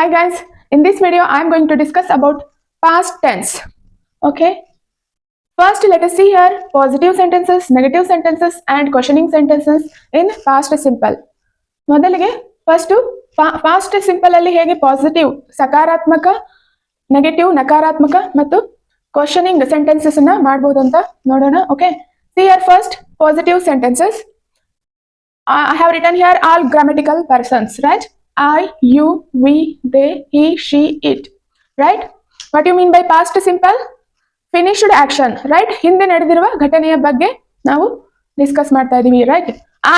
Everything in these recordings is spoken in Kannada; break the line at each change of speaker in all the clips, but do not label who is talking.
Hi guys, in this video I am going to discuss about past tense. Okay, first let us see here positive sentences, negative sentences and questioning sentences in past simple. ಮೊದಲಿಗೆ ಫಸ್ಟ್ past simple ಅಲ್ಲಿ ಹೇಗೆ ಪಾಸಿಟಿವ್ ಸಕಾರಾತ್ಮಕ, ನೆಗೆಟಿವ್ ನಕಾರಾತ್ಮಕ ಮತ್ತು ಕ್ವಶನಿಂಗ್ ಸೆಂಟೆನ್ಸಸ್ ಅನ್ನ ಮಾಡಬಹುದು ಅಂತ ನೋಡೋಣ. Okay, see here first positive sentences. I have written here all grammatical persons, right? I, you, we, they, he, she, it, right? What do you mean by past simple? Finished action, right? ಹಿಂದೆ ನಡೆದಿರುವ ಘಟನೆಯ ಬಗ್ಗೆ ನಾವು ಡಿಸ್ಕಸ್ ಮಾಡ್ತಾ ಇದೀವಿ, right?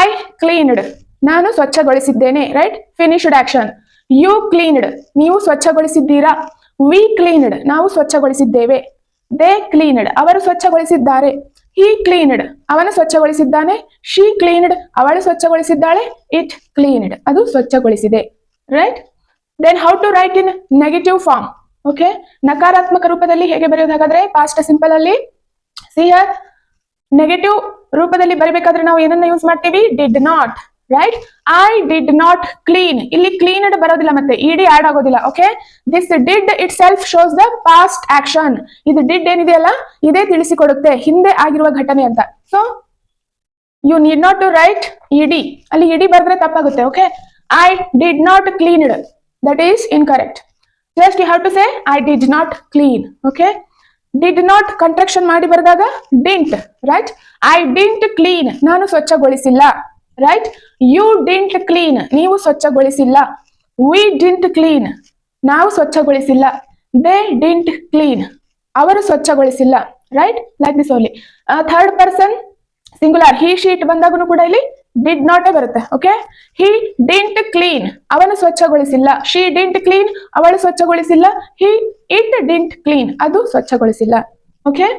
I cleaned, ನಾನು ಸ್ವಚ್ಛಗೊಳಿಸಿದ್ದೇನೆ, right? Finished action. You cleaned, ನೀವು ಸ್ವಚ್ಛಗೊಳಿಸಿದ್ದೀರಾ. We cleaned, ನಾವು ಸ್ವಚ್ಛಗೊಳಿಸಿದ್ದೇವೆ. They cleaned, ಅವರು ಸ್ವಚ್ಛಗೊಳಿಸಿದ್ದಾರೆ. He cleaned, ಅವನು ಸ್ವಚ್ಛಗೊಳಿಸಿದ್ದಾನೆ. She cleaned, ಅವಳು ಸ್ವಚ್ಛಗೊಳಿಸಿದ್ದಾಳೆ. It cleaned, ಅದು ಸ್ವಚ್ಛಗೊಳಿಸಿದೆ, right? Then how to write in negative form? Okay, ನಕಾರಾತ್ಮಕ ರೂಪದಲ್ಲಿ ಹೇಗೆ ಬರೆಯೋದು ಹಾಗಾದ್ರೆ past simple ಅಲ್ಲಿ? See here, ನೆಗೆಟಿವ್ ರೂಪದಲ್ಲಿ ಬರಬೇಕಾದ್ರೆ ನಾವು ಏನನ್ನ ಯೂಸ್ ಮಾಡ್ತೀವಿ? Did not, right? I did not clean. ಇಲ್ಲಿ cleaned ಬರೋದಿಲ್ಲ, ಮತ್ತೆ ed ಆಡ್ ಆಗೋದಿಲ್ಲ. Okay, this did itself shows the past action. ಇದು did ಏನಿದೆಯಲ್ಲ ಇದೇ ತಿಳಿಸಿಕೊಡುತ್ತೆ ಹಿಂದೆ ಆಗಿರುವ ಘಟನೆ ಅಂತ. So you need not to write ed. ಅಲ್ಲಿ ed ಬರೆದ್ರೆ ತಪ್ಪಾಗುತ್ತೆ. Okay, I did not cleaned, that is incorrect. Just you have to say I did not clean. Okay, did not contraction ಮಾಡಿ ಬರೆದಾಗ didn't, right? I didn't clean, ನಾನು ಸ್ವಚ್ಛಗೊಳಿಸಿಲ್ಲ, right? You didn't clean, ನೀವು ಸ್ವಚ್ಛಗೊಳಿಸಿಲ್ಲ. We didn't clean, ನಾವು ಸ್ವಚ್ಛಗೊಳಿಸಿಲ್ಲ. They didn't clean, ಅವರು ಸ್ವಚ್ಛಗೊಳಿಸಿಲ್ಲ, right? Like this only. Third person singular he she it ಬಂದಾಗೂ ಕೂಡ ಇಲ್ಲಿ did not ಬರುತ್ತೆ. Okay, he didn't clean, ಅವನು ಸ್ವಚ್ಛಗೊಳಿಸಿಲ್ಲ. She didn't clean, ಅವಳು ಸ್ವಚ್ಛಗೊಳಿಸಿಲ್ಲ. It didn't clean, ಅದು ಸ್ವಚ್ಛಗೊಳಿಸಿಲ್ಲ. Okay,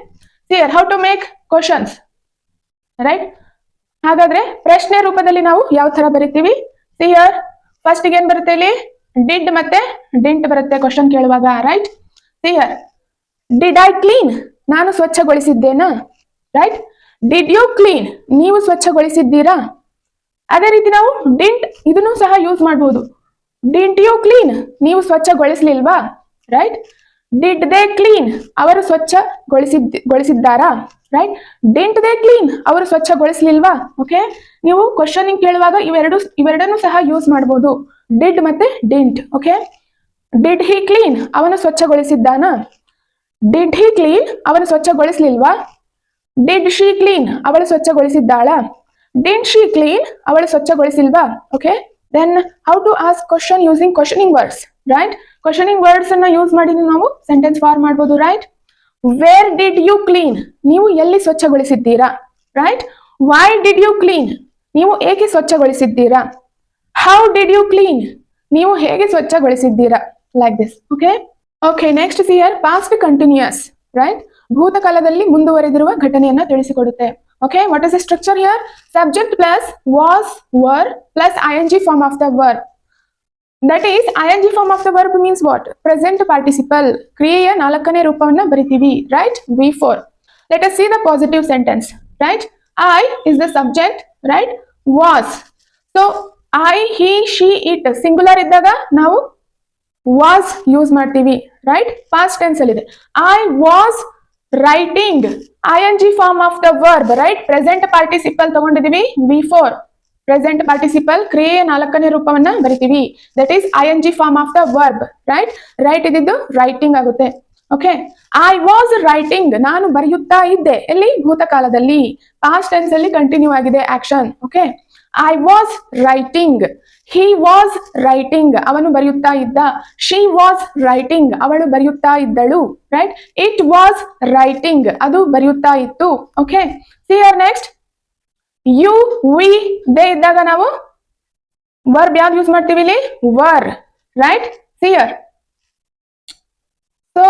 see here how to make questions, right? ಹಾಗಾದ್ರೆ ಪ್ರಶ್ನೆ ರೂಪದಲ್ಲಿ ನಾವು ಯಾವ ತರ ಬರೀತೀವಿ? See here ಫಸ್ಟ್ ಏನ್ ಬರುತ್ತೆ ಇಲ್ಲಿ? did ಮತ್ತೆ didn't ಬರುತ್ತೆ ಕ್ವಶನ್ ಕೇಳುವಾಗ, right? See here, did I clean, ನಾನು ಸ್ವಚ್ಛಗೊಳಿಸಿದ್ದೇನಾ, right? Did you clean, ನೀವು ಸ್ವಚ್ಛಗೊಳಿಸಿದ್ದೀರಾ? ಅದೇ ರೀತಿ ನಾವು ಡಿಂಟ್ ಇದನ್ನು ಸಹ ಯೂಸ್ ಮಾಡಬಹುದು. ಡಿಂಟ್ ಯು ಕ್ಲೀನ್, ನೀವು ಸ್ವಚ್ಛಗೊಳಿಸಲಿಲ್ವಾ, ರೈಟ್? ಡಿಡ್ ದೇ ಕ್ಲೀನ್, ಅವರು ಸ್ವಚ್ಛಗೊಳಿಸಿದ್ದಾರಾ, ರೈಟ್? ಡಿಂಟ್ ದೇ ಕ್ಲೀನ್, ಅವರು ಸ್ವಚ್ಛಗೊಳಿಸಲಿಲ್ವಾ. ಓಕೆ, ನೀವು ಕ್ವಶನಿಂಗ್ ಕೇಳುವಾಗ ಇವೆರಡನ್ನು ಸಹ ಯೂಸ್ ಮಾಡಬಹುದು, ಡಿಡ್ ಮತ್ತೆ didn't. Okay, did he clean, ಅವನು ಸ್ವಚ್ಛಗೊಳಿಸಿದ್ದಾನಾ? ಡಿಡ್ ಹಿ ಕ್ಲೀನ್, ಅವನು ಸ್ವಚ್ಛಗೊಳಿಸಲಿಲ್ವಾ? ಡಿಡ್ ಶಿ ಕ್ಲೀನ್, ಅವಳು ಸ್ವಚ್ಛಗೊಳಿಸಿದ್ದಾಳಾ? ಡಿಂಟ್ ಶಿ ಕ್ಲೀನ್, ಅವಳು ಸ್ವಚ್ಛಗೊಳಿಸಿಲ್ವಾ? Okay, then how to ask question using questioning words, right? Questioning words ಅನ್ನ ಯೂಸ್ ಮಾಡಿ ನಾವು ಸೆಂಟೆನ್ಸ್ ಫಾರ್ಮ್ ಮಾಡಬಹುದು, right? Where did you clean, ನೀವು ಎಲ್ಲಿ ಸ್ವಚ್ಛಗೊಳಿಸಿದ್ದೀರಾ, right? Why did you clean, ನೀವು ಏಕೆ ಸ್ವಚ್ಛಗೊಳಿಸಿದ್ದೀರಾ? ಹೌ ಡಿಡ್ ಯು ಕ್ಲೀನ್, ನೀವು ಹೇಗೆ ಸ್ವಚ್ಛಗೊಳಿಸಿದ್ದೀರಾ? Like this. Okay, okay, next see here past continuous, right? ಭೂತಕಾಲದಲ್ಲಿ ಮುಂದುವರೆದಿರುವ ಘಟನೆಯನ್ನ ತಿಳಿಸಿಕೊಡುತ್ತೆ. Okay, what is the structure here? Subject plus was, were plus ing form of the verb. That is, ing form of the verb means what? Present participle. ಕ್ರಿಯೆಯ ನಾಲ್ಕನೇ ರೂಪವನ್ನ ಬರಿತೀವಿ, right? V4. Let us see the positive sentence, right? I is the subject, right? Was. So, I, he, she, it singular ಇದ್ದಾಗ ನಾವು was ಯೂಸ್ ಮಾಡ್ತೀವಿ, right? Past tense ಅಲ್ಲಿ ಇದೆ. I was writing, ing form of the verb, right? Present participle ತಗೊಂಡಿದೀವಿ V4. Present participle ಕ್ರಿಯೆಯ ನಾಲ್ಕನೇ ರೂಪವನ್ನ ಬರಿತೀವಿ, that is ing form of the verb, right? Write ಇದ್ದಿದ್ದು writing ಆಗುತ್ತೆ. Okay, I was writing, ನಾನು ಬರೆಯುತ್ತಾ ಇದ್ದೆ. ಎಲ್ಲಿ? ಭೂತಕಾಲದಲ್ಲಿ. Past tense ಅಲ್ಲಿ ಕಂಟಿನ್ಯೂ ಆಗಿದೆ action. Okay, I was writing, he was writing, ಅವನು ಬರೆಯುತ್ತಾ ಇದ್ದ. She was writing, ಅವಳು ಬರೆಯುತ್ತಾ ಇದ್ದಳು, right? It was writing, ಅದು ಬರೆಯುತ್ತಾ ಇತ್ತು. Okay, see here next, you, we, they ಇದ್ದಾಗ ನಾವು verb ಯಾವ್ದು ಯೂಸ್ ಮಾಡ್ತೀವಿ ಇಲ್ಲಿ? were, right? See here, so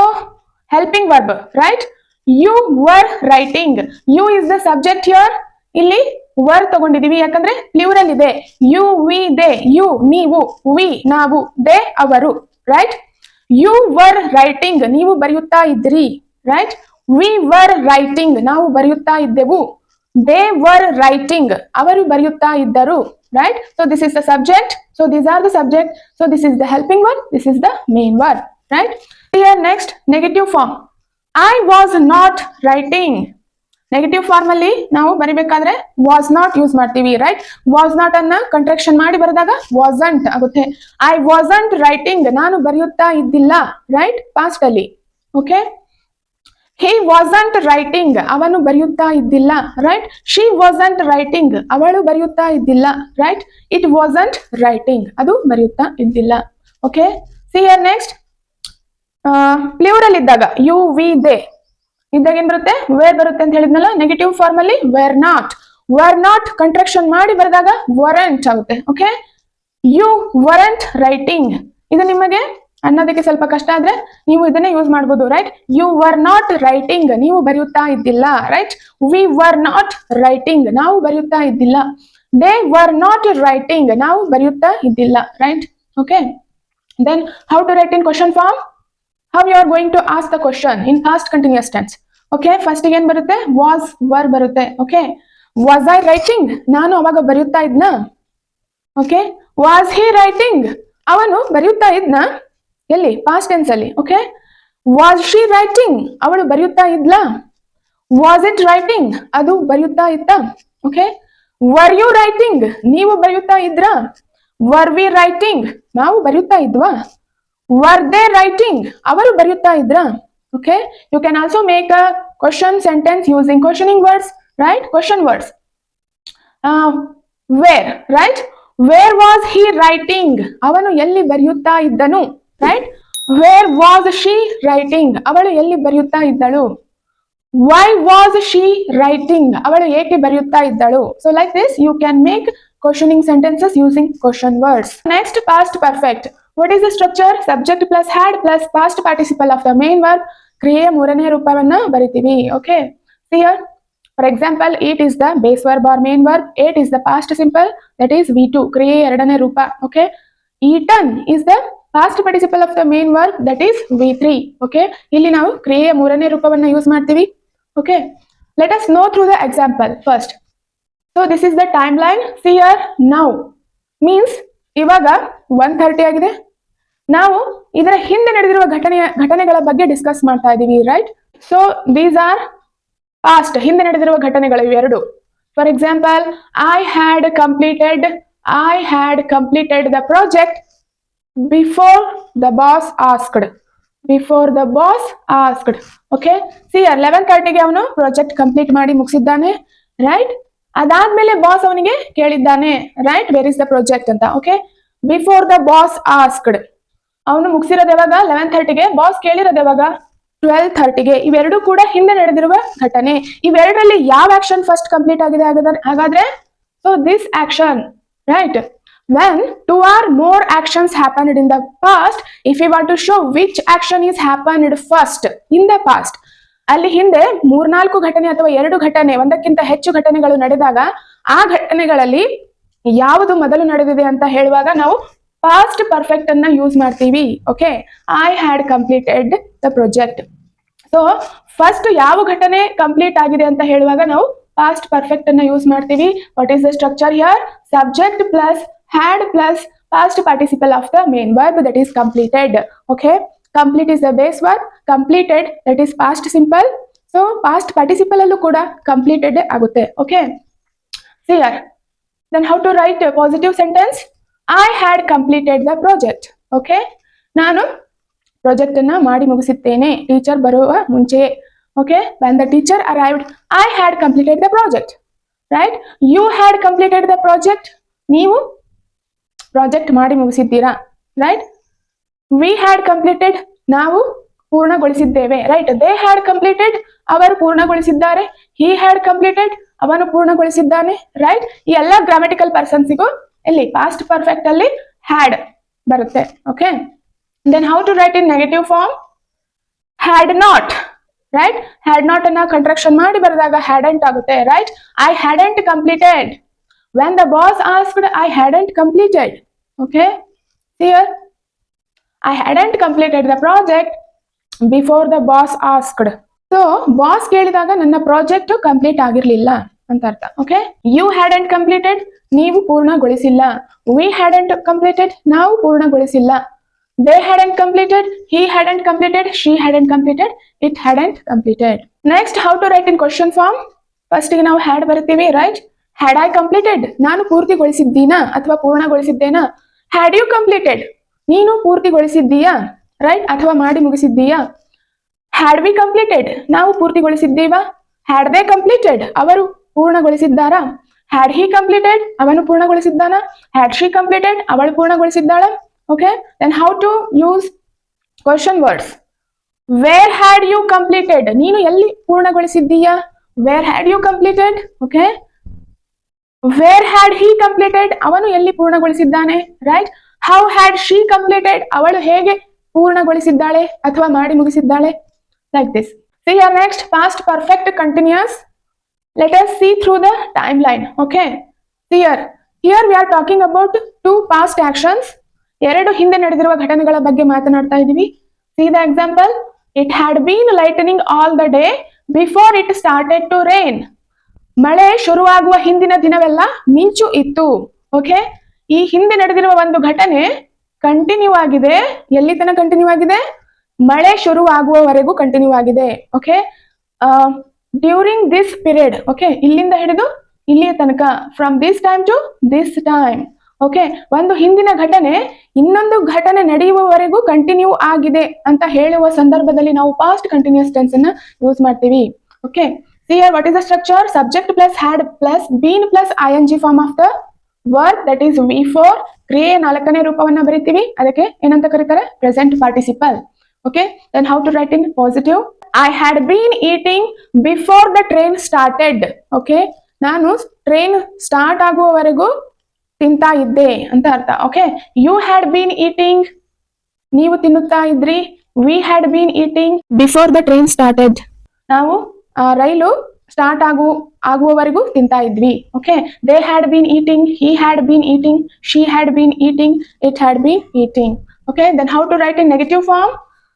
helping verb, right? You were writing, you is the subject here. ಇಲ್ಲಿ ವರ್ ತಗೊಂಡಿದೀವಿ ಯಾಕಂದ್ರೆ ಪ್ಲೂರಲ್ ಇದೆ. You, we, they. ಯು ನೀವು, ವಿ ನಾವು, ದೇ ಅವರು, ರೈಟ್? ಯು ವರ್ ರೈಟಿಂಗ್, ನೀವು ಬರೆಯುತ್ತಾ ಇದ್ರಿ, ರೈಟ್? ವಿ ವರ್ ರೈಟಿಂಗ್, ನಾವು ಬರೆಯುತ್ತಾ ಇದ್ದೆವು. ದೇ ವರ್ ರೈಟಿಂಗ್, ಅವರು ಬರೆಯುತ್ತಾ ಇದ್ದರು, right? So this is the subject, so these are the subject, so this is the helping verb, this is the main verb, right? Here next, negative form. I was not writing. Negative form ಅಲ್ಲಿ ನಾವು ಬರಿಬೇಕಾದ್ರೆ ವಾಸ್ ನಾಟ್ ಯೂಸ್ ಮಾಡ್ತೀವಿ, ರೈಟ್? ವಾಸ್ ನಾಟ್ ಅನ್ನ ಕಂಟ್ರಾಕ್ಷನ್ ಮಾಡಿ ಬರೆದಾಗ ವಾಸಂಟ್ ಆಗುತ್ತೆ. ಐ ವಾಸಂಟ್ ರೈಟಿಂಗ್, ನಾನು ಬರೆಯುತ್ತಾ ಇದ್ದಿಲ್ಲ, ರೈಟ್? ಪಾಸ್ಟ್ ಅಲ್ಲಿ. ಓಕೆ, ಹಿ ವಾಸಂಟ್ ರೈಟಿಂಗ್, ಅವನು ಬರೆಯುತ್ತಾ ಇದ್ದಿಲ್ಲ, ರೈಟ್? ಶಿ ವಾಸಂಟ್ ರೈಟಿಂಗ್, ಅವಳು ಬರೆಯುತ್ತಾ ಇದ್ದಿಲ್ಲ, ರೈಟ್? ಇಟ್ ವಾಸಂಟ್ ರೈಟಿಂಗ್, ಅದು ಬರೆಯುತ್ತಾ ಇದ್ದಿಲ್ಲ. Okay, see here next, plural ಇದ್ದಾಗ ಯು ವಿ ದೇ ಇದ್ದಾಗ ಏನ್ ಬರುತ್ತೆ? ವೇರ್ ಬರುತ್ತೆ ಅಂತ ಹೇಳಿದ್ನಲ್ಲ. ನೆಗೆಟಿವ್ ಫಾರ್ಮ್ ಅಲ್ಲಿ ವೇರ್ ನಾಟ್ ಕಂಟ್ರಾಕ್ಷನ್ ಮಾಡಿ ಬರೆದಾಗ ವರಂಟ್ ಆಗುತ್ತೆ. ಓಕೆ, ಯು ವರಂಟ್ ರೈಟಿಂಗ್, ಇದು ನಿಮಗೆ ಅನ್ನೋದಕ್ಕೆ ಸ್ವಲ್ಪ ಕಷ್ಟ ಆದ್ರೆ ನೀವು ಇದನ್ನೇ ಯೂಸ್ ಮಾಡ್ಬೋದು, right? You were not writing, ನೀವು ಬರೆಯುತ್ತಾ ಇದ್ದಿಲ್ಲ, right? We were not writing, ನಾವು ಬರೆಯುತ್ತಾ ಇದ್ದಿಲ್ಲ. ದೇ ವರ್ ನಾಟ್ ರೈಟಿಂಗ್, ನಾವು ಬರೆಯುತ್ತಾ ಇದ್ದಿಲ್ಲ, right? Okay, then how to write in question form? How you are going to ask the question in past continuous tense? Okay, first again ಬರುತ್ತೆ was, were ಬರುತ್ತೆ. Okay, was I writing? ನಾನು ಅವಾಗ ಬರೆಯುತ್ತಾ ಇದ್ನಾ? Okay, was he writing? ಅವನು ಬರೆಯುತ್ತಾ ಇದ್ನಾ? ಎಲ್ಲಿ? past tense ಅಲ್ಲಿ. Okay, was she writing? ಅವಳು ಬರೆಯುತ್ತಾ ಇದ್ಲಾ? was it writing? ಅದು ಬರೆಯುತ್ತಾ ಇತ್ತಾ? Okay, were you writing? ನೀವು ಬರೆಯುತ್ತಾ ಇದ್ರಾ? were we writing? ನಾವು ಬರೆಯುತ್ತಾ ಇದ್ವಾ? were they writing? ಅವರು ಬರೆಯುತ್ತಾ ಇದ್ರಾ? Okay, you can also make a question sentence using questioning words, right? Question words. Where, right? Where was he writing? ಅವನು ಎಲ್ಲಿ ಬರೆಯುತ್ತಾ ಇದ್ದನು, right? Where was she writing? ಅವಳು ಎಲ್ಲಿ ಬರೆಯುತ್ತಾ ಇದ್ದಳು? Why was she writing? ಅವಳು ಏಕೆ ಬರೆಯುತ್ತಾ ಇದ್ದಳು? So like this you can make questioning sentences using question words. Next, past perfect. What is the structure? Subject plus had plus past participle of the main verb. ಕ್ರಿಯೆಯ ಮೂರನೇ ರೂಪವನ್ನ ಬರಿತೀವಿ. Okay, see here, for example, eat is the base verb or main verb. Ate is the past simple, that is V2, ಕ್ರಿಯೆಯ ಎರಡನೇ ರೂಪ. Okay, eaten is the past participle of the main verb, that is V3. Okay, ಇಲ್ಲಿ ನಾವು ಕ್ರಿಯೆಯ ಮೂರನೇ ರೂಪವನ್ನ ಯೂಸ್ ಮಾಡ್ತೀವಿ. Okay, let us know through the example first. So this is the timeline. See here, now means ಇವಾಗ 1:30 ಆಗಿದೆ. ನಾವು ಇದರ ಹಿಂದೆ ನಡೆದಿರುವ ಘಟನೆಗಳ ಬಗ್ಗೆ ಡಿಸ್ಕಸ್ ಮಾಡ್ತಾ ಇದೀವಿ, right? So these are past, ಹಿಂದೆ ನಡೆದಿರುವ ಘಟನೆಗಳು ಇವೆರಡು. For example, I had completed the project before the boss asked. Okay, see 11:30ಗೆ ಅವನು ಪ್ರಾಜೆಕ್ಟ್ ಕಂಪ್ಲೀಟ್ ಮಾಡಿ ಮುಗಿಸಿದ್ದಾನೆ, ರೈಟ್? ಅದಾದ್ಮೇಲೆ ಬಾಸ್ ಅವನಿಗೆ ಕೇಳಿದ್ದಾನೆ, right? Where is the project ಅಂತ. Okay, before the boss asked, ಅವನು ಮುಗಿಸಿರೋದು ಯಾವಾಗ? 11:30ಗೆ. ಬಾಸ್ ಕೇಳಿರೋದು ಯಾವಾಗ? 12:30ಗೆ. ಇವೆರಡು ಕೂಡ ಹಿಂದೆ ನಡೆದಿರುವ ಘಟನೆ. ಇವೆರಡರಲ್ಲಿ ಯಾವ ಆಕ್ಷನ್ ಫಸ್ಟ್ ಕಂಪ್ಲೀಟ್ ಆಗಿದೆ ಹಾಗಾದ್ರೆ? So this action, right? when two or more actions happened in the past, if you want to show which action is happened first in the past, ಅಲ್ಲಿ ಹಿಂದೆ 3-4 ಘಟನೆ ಅಥವಾ 2 ಘಟನೆ, ಒಂದಕ್ಕಿಂತ ಹೆಚ್ಚು ಘಟನೆಗಳು ನಡೆದಾಗ ಆ ಘಟನೆಗಳಲ್ಲಿ ಯಾವುದು ಮೊದಲು ನಡೆದಿದೆ ಅಂತ ಹೇಳುವಾಗ ನಾವು ಪಾಸ್ಟ್ ಪರ್ಫೆಕ್ಟ್ ಅನ್ನ ಯೂಸ್ ಮಾಡ್ತೀವಿ. Okay, I had completed the project. So first ಯಾವ ಘಟನೆ ಕಂಪ್ಲೀಟ್ ಆಗಿದೆ ಅಂತ ಹೇಳುವಾಗ ನಾವು ಪಾಸ್ಟ್ ಪರ್ಫೆಕ್ಟ್ ಅನ್ನ ಯೂಸ್ ಮಾಡ್ತೀವಿ. What is the structure here? Subject plus had plus past participle of the main verb, that is completed. Okay, complete is the base verb, completed that is past simple. So past participle allu kuda completed agutte. Okay, see here, then how to write a positive sentence? I had completed the project. Okay, ನಾನು ಪ್ರಾಜೆಕ್ಟ್ ಅನ್ನ ಮಾಡಿ ಮುಗಿಸಿದ್ದೇನೆ ಟೀಚರ್ ಬರುವ ಮುಂಚೆ. Okay, when the teacher arrived, I had completed the project, right? You had completed the project, ನೀವು ಪ್ರಾಜೆಕ್ಟ್ ಮಾಡಿ ಮುಗಿಸಿದ್ದೀರಾ, ರೈಟ್? ವಿ ಹ್ಯಾಡ್ ಕಂಪ್ಲೀಟೆಡ್, ನಾವು ಪೂರ್ಣಗೊಳಿಸಿದ್ದೇವೆ, ರೈಟ್? ದೇ ಹ್ಯಾಡ್ ಕಂಪ್ಲೀಟೆಡ್, ಅವರು ಪೂರ್ಣಗೊಳಿಸಿದ್ದಾರೆ. ಹಿ ಹ್ಯಾಡ್ ಕಂಪ್ಲೀಟೆಡ್, ಅವನು ಪೂರ್ಣಗೊಳಿಸಿದ್ದಾನೆ, ರೈಟ್? ಈ ಎಲ್ಲ ಗ್ರಾಮ್ಯಾಟಿಕಲ್ ಪರ್ಸನ್ಸಿಗೂ ಇಲ್ಲಿ ಪಾಸ್ಟ್ ಪರ್ಫೆಕ್ಟ್ ಅಲ್ಲಿ ಹ್ಯಾಡ್ ಬರುತ್ತೆ. Okay, then how to write in negative form? Had not, right? Had not ಅನ್ನ ಕಂಟ್ರಾಕ್ಷನ್ ಮಾಡಿ ಬರೆದಾಗ ಹ್ಯಾಡಂಟ್ ಆಗುತ್ತೆ, right? I hadn't completed. When the boss asked, I hadn't completed. Okay, here I hadn't completed the project before the boss asked. So boss ಕೇಳಿದಾಗ ನನ್ನ ಪ್ರಾಜೆಕ್ಟ್ ಕಂಪ್ಲೀಟ್ ಆಗಿರ್ಲಿಲ್ಲ ಅಂತ ಅರ್ಥ. ಓಕೆ, you hadn't completed, ನೀವು ಪೂರ್ಣಗೊಳಿಸಿಲ್ಲ. We hadn't completed, ನಾವು ಪೂರ್ಣಗೊಳಿಸಿಲ್ಲ. They hadn't completed, he hadn't completed, she hadn't completed, it hadn't completed. Next, how to write in question form. First ಗೆ ನಾವು ಹ್ಯಾಡ್ ಬರ್ತೀವಿ, ರೈಟ್? ಹ್ಯಾಡ್ ಐ ಕಂಪ್ಲೀಟೆಡ್, ನಾನು ಪೂರ್ತಿಗೊಳಿಸಿದ್ದೀನಾ ಅಥವಾ ಪೂರ್ಣಗೊಳಿಸಿದ್ದೇನಾ? ಹ್ಯಾಡ್ ಯು ಕಂಪ್ಲೀಟೆಡ್, ನೀನು ಪೂರ್ತಿಗೊಳಿಸಿದ್ದೀಯಾ, ರೈಟ್? ಅಥವಾ ಮಾಡಿ ಮುಗಿಸಿದ್ದೀಯಾ? ಹ್ಯಾಡ್ ವಿ ಕಂಪ್ಲೀಟೆಡ್, ನಾವು ಪೂರ್ತಿಗೊಳಿಸಿದ್ದೀವಾ? ಹ್ಯಾಡ್ ದೇ ಕಂಪ್ಲೀಟೆಡ್, ಅವರು ಪೂರ್ಣಗೊಳಿಸಿದ್ದಾರಾ? ಹ್ಯಾಡ್ ಹಿ ಕಂಪ್ಲೀಟೆಡ್, ಅವನು ಪೂರ್ಣಗೊಳಿಸಿದ್ದಾನಾ? ಹ್ಯಾಡ್ ಶಿ ಕಂಪ್ಲೀಟೆಡ್, ಅವಳು ಪೂರ್ಣಗೊಳಿಸಿದ್ದಾಳ? Okay, then how to use question words. Where had you completed, ನೀನು ಎಲ್ಲಿ ಪೂರ್ಣಗೊಳಿಸಿದ್ದೀಯಾ? Where had you completed? Okay. Where had he completed, ಅವನು ಎಲ್ಲಿ ಪೂರ್ಣಗೊಳಿಸಿದ್ದಾನೆ, right? How had she completed, ಅವಳು ಹೇಗೆ ಪೂರ್ಣಗೊಳಿಸಿದ್ದಾಳೆ ಅಥವಾ ಮಾಡಿ ಮುಗಿಸಿದ್ದಾಳೆ? Like this. See here next, past perfect continuous. Let us see through the timeline. Okay. See here we are talking about two past actions. ಎರಡು ಹಿಂದೆ ನಡೆದಿರುವ ಘಟನೆಗಳ ಬಗ್ಗೆ ಮಾತನಾಡ್ತಾ ಇದ್ದೀವಿ. See the example. It had been lightning all the day before it started to rain. ಮಳೆ ಶುರುವಾಗುವ ಹಿಂದಿನ ದಿನವೆಲ್ಲ ಮಿಂಚು ಇತ್ತು. ಓಕೆ, ಈ ಹಿಂದೆ ನಡೆದಿರುವ ಒಂದು ಘಟನೆ ಕಂಟಿನ್ಯೂ ಆಗಿದೆ. ಎಲ್ಲಿ ತನಕ ಕಂಟಿನ್ಯೂ ಆಗಿದೆ? ಮಳೆ ಶುರುವಾಗುವವರೆಗೂ ಕಂಟಿನ್ಯೂ ಆಗಿದೆ. Okay, during this period. Okay, ಇಲ್ಲಿಂದ ಹಿಡಿದು ಇಲ್ಲಿಯ ತನಕ, from this time to this time. Okay, ಒಂದು ಹಿಂದಿನ ಘಟನೆ ಇನ್ನೊಂದು ಘಟನೆ ನಡೆಯುವವರೆಗೂ ಕಂಟಿನ್ಯೂ ಆಗಿದೆ ಅಂತ ಹೇಳುವ ಸಂದರ್ಭದಲ್ಲಿ ನಾವು ಪಾಸ್ಟ್ ಕಂಟಿನ್ಯೂಸ್ ಟೆನ್ಸ್ ಅನ್ನ ಯೂಸ್ ಮಾಡ್ತೀವಿ. Okay, see here what is the structure. Subject plus had plus been plus ing form of the verb, that is V4. ಕ್ರಿಯೆ ನಾಲ್ಕನೇ ರೂಪವನ್ನ ಬರೀತೀವಿ, ಅದಕ್ಕೆ ಏನಂತ ಕರೀತಾರೆ? Present participle. Okay, then how to write in positive. I had been eating before the train started. Okay, ನಾನು ಟ್ರೈನ್ ಸ್ಟಾರ್ಟ್ ಆಗುವವರೆಗೂ ತಿಂತಾ ಇದ್ದೆ ಅಂತ ಅರ್ಥ. Okay, you had been eating, ನೀವು ತಿನ್ನುತ್ತಾ ಇದ್ರಿ. We had been eating before the train started, ನಾವು ರೈಲು ಸ್ಟಾರ್ಟ್ ಆಗುವವರೆಗೂ ತಿಂತಾ ಇದ್ವಿ. Okay, they had been eating, he had been eating, she had been eating, it had been eating. Okay, then how to write in negative form.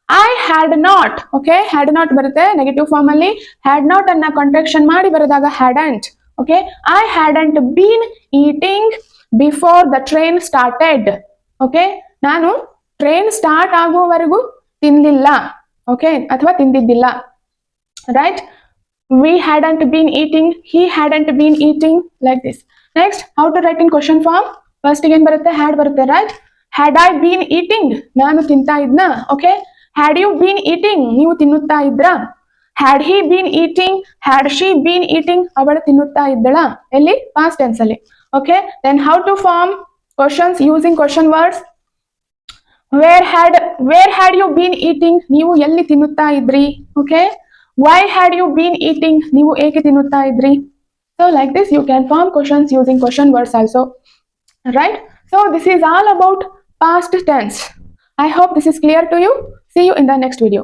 I had not. Okay, had not ಬರುತ್ತೆ ನೆಗೆಟಿವ್ ಫಾರ್ಮ್ ಅಲ್ಲಿ. ಹ್ಯಾಡ್ ನಾಟ್ ಅನ್ನ ಕಾಂಟ್ರಾಕ್ಷನ್ ಮಾಡಿ ಬರೆದಾಗ hadn't. Okay, I hadn't been eating before the train started. Okay, ನಾನು ಟ್ರೈನ್ ಸ್ಟಾರ್ಟ್ ಆಗುವವರೆಗೂ ತಿನ್ಲಿಲ್ಲ. ಓಕೆ, ಅಥವಾ ತಿಂದಿದ್ದಿಲ್ಲ, right? We hadn't been eating, he hadn't been eating, like this. Next, how to write in question form. First again ಬರುತ್ತೆ, had ಬರುತ್ತೆ, right? Had I been eating, ನಾನು ತಿಂತಾ ಇದ್ನ. Okay, had you been eating, ನೀವು ತಿನ್ನುತ್ತಾ ಇದ್ರಾ? Had he been eating, had she been eating, ಅವಳು ತಿನ್ನುತ್ತಾ ಇದ್ದಳ. ಎಲ್ಲಿ? past tense ಅಲ್ಲಿ. Okay, then how to form questions using question words. Where had you been eating, ನೀವು ಎಲ್ಲಿ ತಿನ್ನುತ್ತಾ ಇದ್ರಿ? Okay, why had you been eating, ನೀವು ಏಕೆ ತಿನ್ನುತ್ತಾ ಇದ್ರಿ? So like this you can form questions using question words also, right? So this is all about past tense. I hope this is clear to you. See you in the next video.